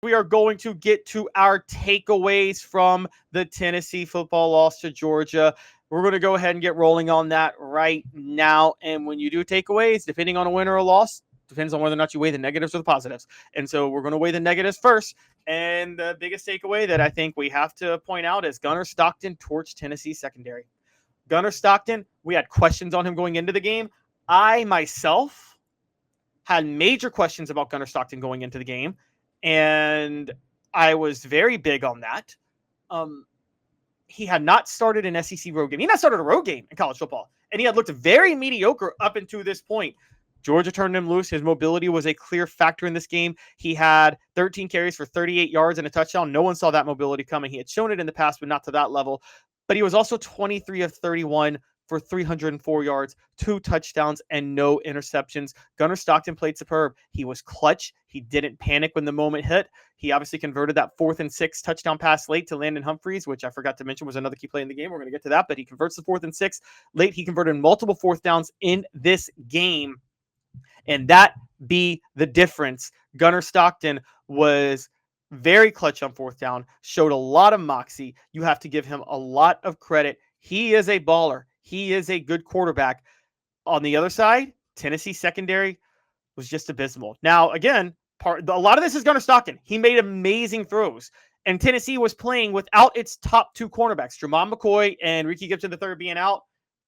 we are going to get to our takeaways from the Tennessee football loss to Georgia. We're going to go ahead and get rolling on that right now. And when you do takeaways, depending on a win or a loss, depends on whether or not you weigh the negatives or the positives. And so we're going to weigh the negatives first. And the biggest takeaway that I think we have to point out is Gunnar Stockton torched Tennessee secondary. Gunnar Stockton, we had questions on him going into the game. I myself had major questions about Gunnar Stockton going into the game, and I was very big on that. He had not started an SEC road game. He had not started a road game in college football, and he had looked very mediocre up until this point. Georgia turned him loose. His mobility was a clear factor in this game. He had 13 carries for 38 yards and a touchdown. No one saw that mobility coming. He had shown it in the past, but not to that level. But he was also 23 of 31 for 304 yards, 2 touchdowns, and no interceptions. Gunnar Stockton played superb. He was clutch. He didn't panic when the moment hit. He obviously converted that 4th and 6 touchdown pass late to Landon Humphreys, which I forgot to mention was another key play in the game. We're going to get to that, but he converts the 4th and 6 late. He converted multiple 4th downs in this game, and that be the difference. Gunnar Stockton was very clutch on 4th down, showed a lot of moxie. You have to give him a lot of credit. He is a baller. He is a good quarterback. On the other side, Tennessee secondary was just abysmal. Now, again, a lot of this is Gunnar Stockton. He made amazing throws, and Tennessee was playing without its top 2 cornerbacks, Jermon McCoy and Ricky Gibson III being out.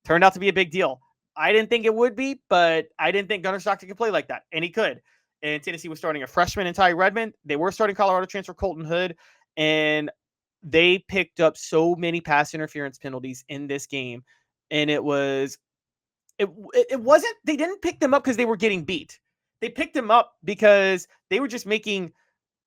Turned out to be a big deal. I didn't think it would be, but I didn't think Gunnar Stockton could play like that, and he could. And Tennessee was starting a freshman in Ty Redmond. They were starting Colorado transfer Colton Hood, and they picked up so many pass interference penalties in this game. And it wasn't, they didn't pick them up because they were getting beat. They picked them up because they were just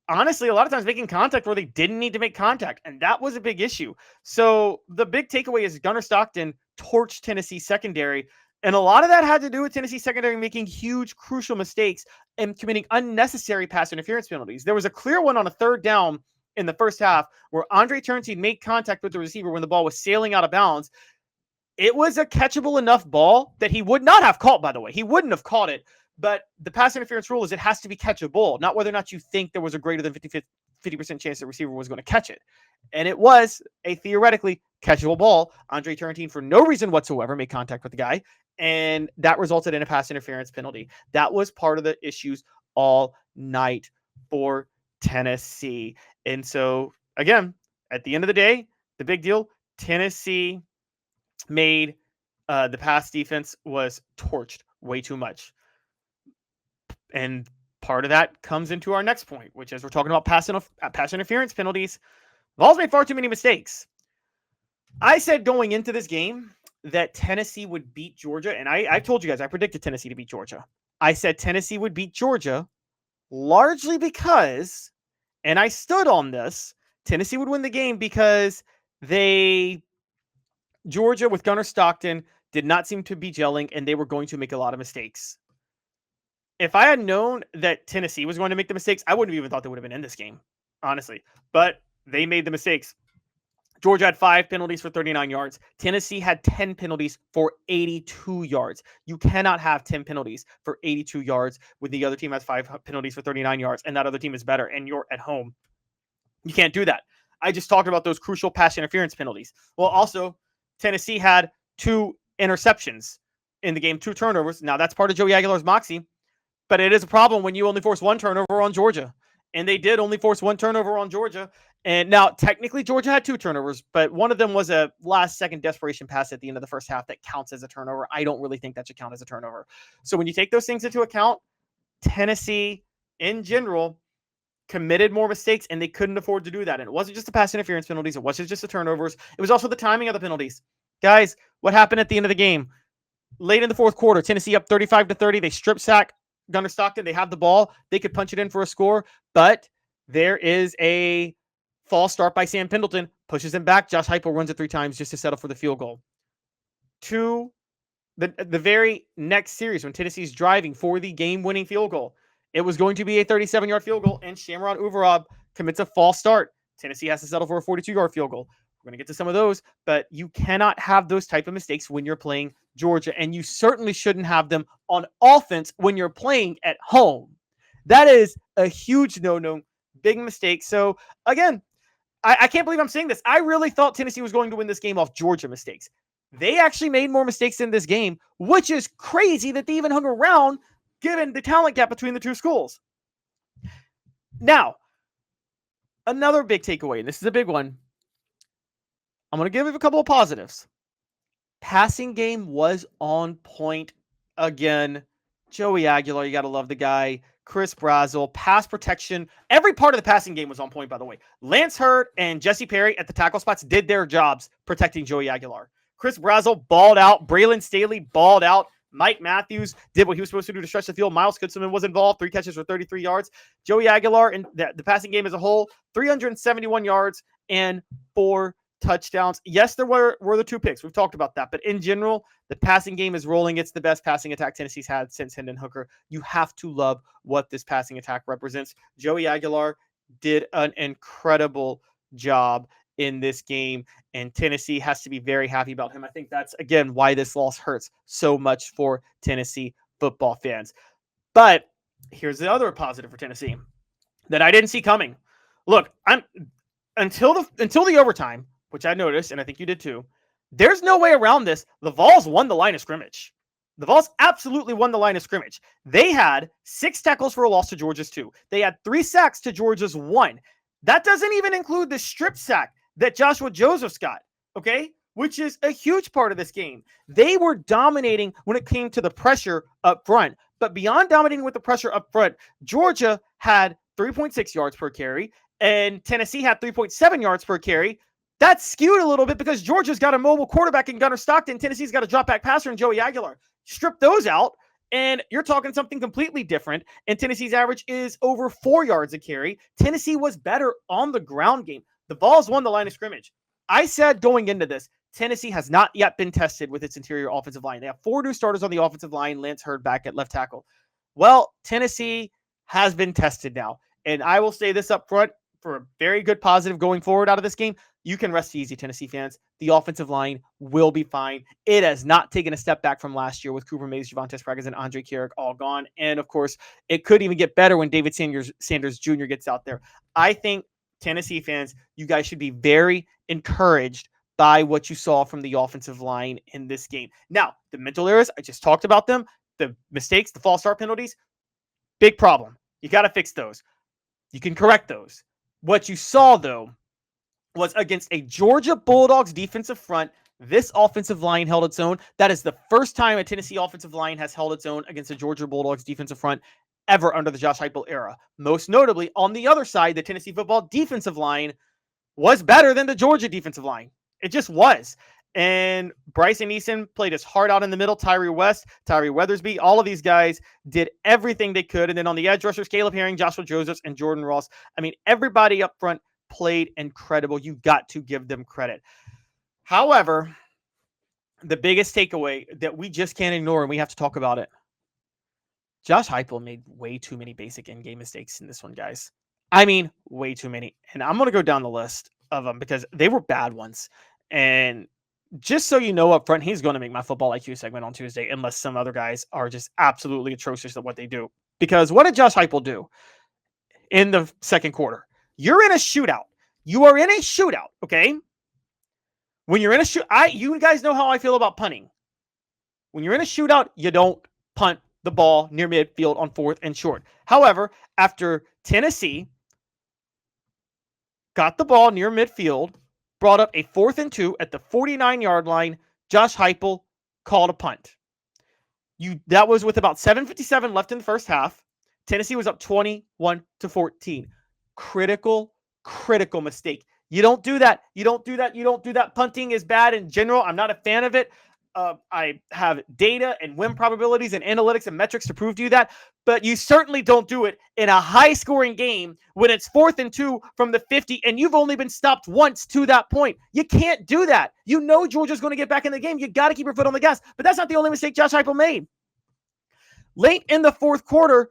honestly, a lot of times making contact where they didn't need to make contact. And that was a big issue. So the big takeaway is Gunnar Stockton torched Tennessee secondary. And a lot of that had to do with Tennessee secondary making huge, crucial mistakes and committing unnecessary pass interference penalties. There was a clear one on a 3rd down in the first half where Andre Turntine made contact with the receiver when the ball was sailing out of bounds. It was a catchable enough ball that he would not have caught, by the way. He wouldn't have caught it. But the pass interference rule is it has to be catchable, not whether or not you think there was a greater than 50% chance the receiver was going to catch it. And it was a theoretically catchable ball. Andre Turntine, for no reason whatsoever, made contact with the guy, and that resulted in a pass interference penalty. That was part of the issues all night for Tennessee. And so, again, at the end of the day, the big deal, Tennessee made the pass defense was torched way too much. And part of that comes into our next point, which is we're talking about pass interference penalties. Vols made far too many mistakes. I said going into this game that Tennessee would beat Georgia, and I told you guys I predicted Tennessee to beat Georgia. I said Tennessee would beat Georgia largely because, and I stood on this, Tennessee would win the game because Georgia with Gunnar Stockton did not seem to be gelling, and they were going to make a lot of mistakes. If I had known that Tennessee was going to make the mistakes, I wouldn't have even thought they would have been in this game, honestly. But they made the mistakes. Georgia had 5 penalties for 39 yards. Tennessee had 10 penalties for 82 yards. You cannot have 10 penalties for 82 yards when the other team has 5 penalties for 39 yards, and that other team is better, and you're at home. You can't do that. I just talked about those crucial pass interference penalties. Well, also, Tennessee had 2 interceptions in the game, 2 turnovers. Now, that's part of Joey Aguilar's moxie, but it is a problem when you only force 1 turnover on Georgia. And they did only force 1 turnover on Georgia. And now, technically, Georgia had 2 turnovers, but one of them was a last-second desperation pass at the end of the first half that counts as a turnover. I don't really think that should count as a turnover. So when you take those things into account, Tennessee, in general, committed more mistakes, and they couldn't afford to do that. And it wasn't just the pass interference penalties. It wasn't just the turnovers. It was also the timing of the penalties. Guys, what happened at the end of the game? Late in the 4th quarter, Tennessee up 35-30. They strip sack Gunnar Stockton. They have the ball. They could punch it in for a score, but there is a false start by Sam Pendleton. Pushes him back. Josh Heupel runs it 3 times just to settle for the field goal. To the very next series when Tennessee's driving for the game-winning field goal, it was going to be a 37-yard field goal, and Shamron Uvarab commits a false start. Tennessee has to settle for a 42-yard field goal. We're going to get to some of those, but you cannot have those type of mistakes when you're playing Georgia, and you certainly shouldn't have them on offense when you're playing at home. That is a huge no-no, big mistakes. So again, I can't believe I'm saying this. I really thought Tennessee was going to win this game off Georgia mistakes. They actually made more mistakes in this game, which is crazy that they even hung around given the talent gap between the two schools. Now, another big takeaway, and this is a big one. I'm going to give you a couple of positives. Passing game was on point again. Joey Aguilar, you got to love the guy. Chris Brazel, pass protection. Every part of the passing game was on point, by the way. Lance Hurd and Jesse Perry at the tackle spots did their jobs protecting Joey Aguilar. Chris Brazel balled out. Braylon Staley balled out. Mike Matthews did what he was supposed to do to stretch the field. Miles Goodson was involved. 3 catches for 33 yards. Joey Aguilar, in the passing game as a whole, 371 yards and 4 touchdowns. Yes, there were the 2 picks. We've talked about that. But in general, the passing game is rolling. It's the best passing attack Tennessee's had since Hendon Hooker. You have to love what this passing attack represents. Joey Aguilar did an incredible job in this game, and Tennessee has to be very happy about him. I think that's, again, why this loss hurts so much for Tennessee football fans. But here's the other positive for Tennessee that I didn't see coming. Look, until the overtime, which I noticed, and I think you did too, there's no way around this. The Vols won the line of scrimmage. The Vols absolutely won the line of scrimmage. They had 6 tackles for a loss to Georgia's 2. They had 3 sacks to Georgia's 1. That doesn't even include the strip sack that Joshua Josephs got, okay? Which is a huge part of this game. They were dominating when it came to the pressure up front. But beyond dominating with the pressure up front, Georgia had 3.6 yards per carry, and Tennessee had 3.7 yards per carry. That's skewed a little bit because Georgia's got a mobile quarterback in Gunnar Stockton. Tennessee's got a drop-back passer in Joey Aguilar. Strip those out, and you're talking something completely different. And Tennessee's average is over 4 yards a carry. Tennessee was better on the ground game. The Vols won the line of scrimmage. I said going into this, Tennessee has not yet been tested with its interior offensive line. They have 4 new starters on the offensive line. Lance Hurd back at left tackle. Well, Tennessee has been tested now. And I will say this up front for a very good positive going forward out of this game. You can rest easy, Tennessee fans. The offensive line will be fine. It has not taken a step back from last year with Cooper Mays, Javonte Spraggins, and Andre Carrick all gone. And, of course, it could even get better when David Sanders Jr. gets out there. I think Tennessee fans, you guys should be very encouraged by what you saw from the offensive line in this game. Now, the mental errors, I just talked about them. The mistakes, the false start penalties, big problem. You got to fix those. You can correct those. What you saw, though, was against a Georgia Bulldogs defensive front. This offensive line held its own. That is the first time a Tennessee offensive line has held its own against a Georgia Bulldogs defensive front ever under the Josh Heupel era. Most notably, on the other side, the Tennessee football defensive line was better than the Georgia defensive line. It just was. And Bryson Eason played his heart out in the middle. Tyree West, Tyree Weathersby, all of these guys did everything they could. And then on the edge rushers, Caleb Herring, Joshua Josephs, and Jordan Ross. I mean, everybody up front played incredible. You got to give them credit. However, the biggest takeaway that we just can't ignore, and we have to talk about it, Josh Heupel made way too many basic in-game mistakes in this one, guys. I mean, way too many. And I'm going to go down the list of them because they were bad ones. And just so you know up front, he's going to make my football IQ segment on Tuesday unless some other guys are just absolutely atrocious at what they do. Because what did Josh Heupel do in the second quarter? You're in a shootout. You are in a shootout, okay? When you're in a you guys know how I feel about punting. When you're in a shootout, you don't punt the ball near midfield on 4th and short. However, after Tennessee got the ball near midfield, brought up a 4th and 2 at the 49-yard line, Josh Heupel called a punt. That was with about 7:57 left in the first half. Tennessee was up 21-14. Critical mistake. You don't do that. You don't do that. Punting is bad in general. I'm not a fan of it. I have data and win probabilities and analytics and metrics to prove to you that, but you certainly don't do it in a high-scoring game when it's 4th and 2 from the 50 and you've only been stopped once to that point. You can't do that. You know Georgia's going to get back in the game. You got to keep your foot on the gas, but that's not the only mistake Josh Heupel made. Late in the fourth quarter,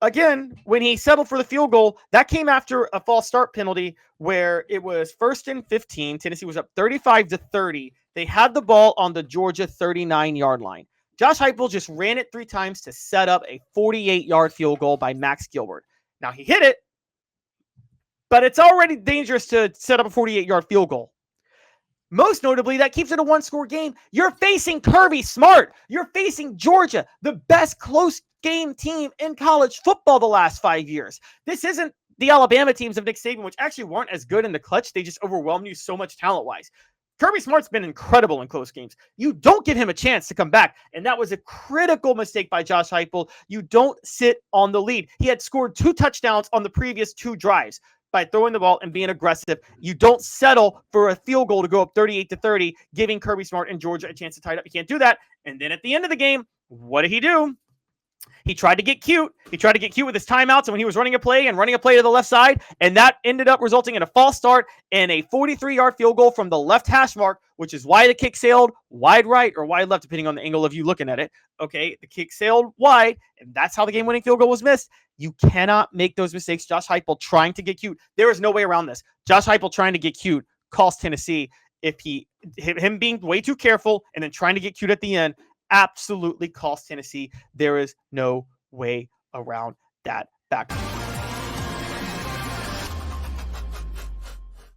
again, when he settled for the field goal, that came after a false start penalty where it was 1st and 15. Tennessee was up 35-30. They had the ball on the Georgia 39-yard line. Josh Heupel just ran it 3 times to set up a 48-yard field goal by Max Gilbert. Now, he hit it, but it's already dangerous to set up a 48-yard field goal. Most notably, that keeps it a one-score game. You're facing Kirby Smart. You're facing Georgia, the best close game team in college football the last 5 years. This isn't the Alabama teams of Nick Saban, which actually weren't as good in the clutch. They just overwhelmed you so much talent-wise. Kirby Smart's been incredible in close games. You don't give him a chance to come back, and that was a critical mistake by Josh Heupel. You don't sit on the lead. He had scored 2 touchdowns on the previous 2 drives. By throwing the ball and being aggressive, you don't settle for a field goal to go up 38-30, giving Kirby Smart and Georgia a chance to tie it up. You can't do that. And then at the end of the game, what did he do? He tried to get cute. He tried to get cute with his timeouts and when he was running a play to the left side, and that ended up resulting in a false start and a 43-yard field goal from the left hash mark, which is why the kick sailed wide right or wide left, depending on the angle of you looking at it. Okay, the kick sailed wide, and that's how the game-winning field goal was missed. You cannot make those mistakes. Josh Heupel trying to get cute. There is no way around this. Josh Heupel trying to get cute cost Tennessee. Him being way too careful and then trying to get cute at the end absolutely cost Tennessee. There is no way around that fact.